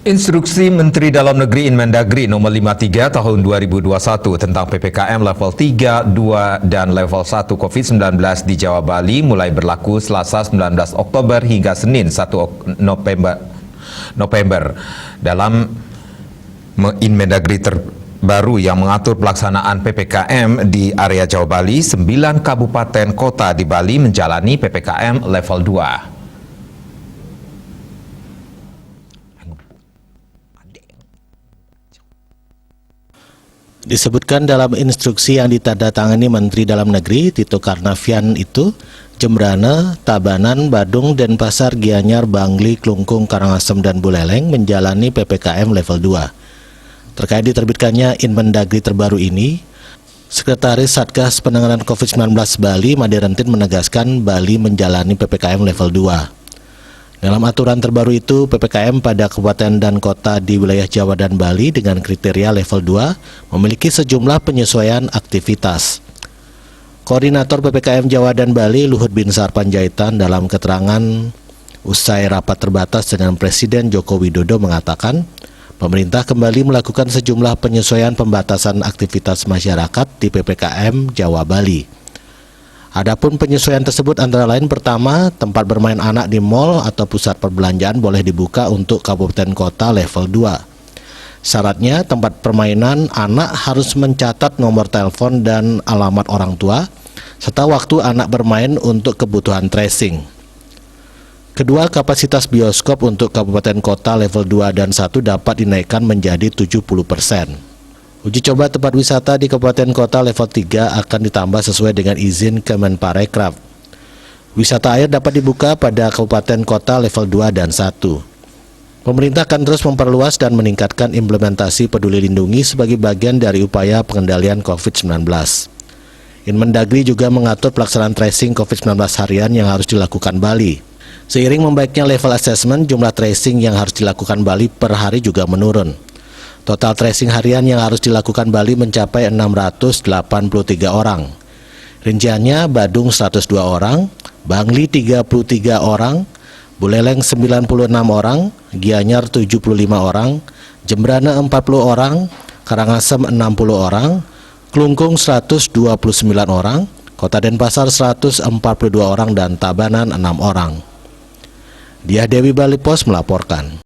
Instruksi Menteri Dalam Negeri Inmendagri nomor 53 tahun 2021 tentang PPKM level 3, 2, dan level 1 COVID-19 di Jawa Bali mulai berlaku Selasa 19 Oktober hingga Senin 1 November. Dalam Inmendagri terbaru yang mengatur pelaksanaan PPKM di area Jawa Bali, 9 kabupaten kota di Bali menjalani PPKM level 2. Disebutkan dalam instruksi yang ditandatangani Menteri Dalam Negeri Tito Karnavian itu, Jembrana, Tabanan, Badung, Denpasar, Gianyar, Bangli, Klungkung, Karangasem, dan Buleleng menjalani PPKM level 2. Terkait diterbitkannya Inmendagri terbaru ini, Sekretaris Satgas Penanganan COVID-19 Bali, Maderentin, menegaskan Bali menjalani PPKM level 2. Dalam aturan terbaru itu, PPKM pada kabupaten dan kota di wilayah Jawa dan Bali dengan kriteria level 2 memiliki sejumlah penyesuaian aktivitas. Koordinator PPKM Jawa dan Bali, Luhut Binsar Panjaitan, dalam keterangan usai rapat terbatas dengan Presiden Joko Widodo mengatakan, pemerintah kembali melakukan sejumlah penyesuaian pembatasan aktivitas masyarakat di PPKM Jawa Bali. Adapun penyesuaian tersebut antara lain pertama, tempat bermain anak di mal atau pusat perbelanjaan boleh dibuka untuk kabupaten kota level 2. Syaratnya tempat permainan anak harus mencatat nomor telepon dan alamat orang tua, serta waktu anak bermain untuk kebutuhan tracing. Kedua, kapasitas bioskop untuk kabupaten kota level 2 dan 1 dapat dinaikkan menjadi 70%. Uji coba tempat wisata di kabupaten kota level 3 akan ditambah sesuai dengan izin Kemenparekraf. Wisata air dapat dibuka pada kabupaten kota level 2 dan 1. Pemerintah akan terus memperluas dan meningkatkan implementasi Peduli Lindungi sebagai bagian dari upaya pengendalian COVID-19. Inmendagri juga mengatur pelaksanaan tracing COVID-19 harian yang harus dilakukan Bali. Seiring membaiknya level assessment, jumlah tracing yang harus dilakukan Bali per hari juga menurun. Total tracing harian yang harus dilakukan Bali mencapai 683 orang. Rinciannya Badung 102 orang, Bangli 33 orang, Buleleng 96 orang, Gianyar 75 orang, Jembrana 40 orang, Karangasem 60 orang, Klungkung 129 orang, Kota Denpasar 142 orang, dan Tabanan 6 orang. Diah Dewi Bali Pos melaporkan.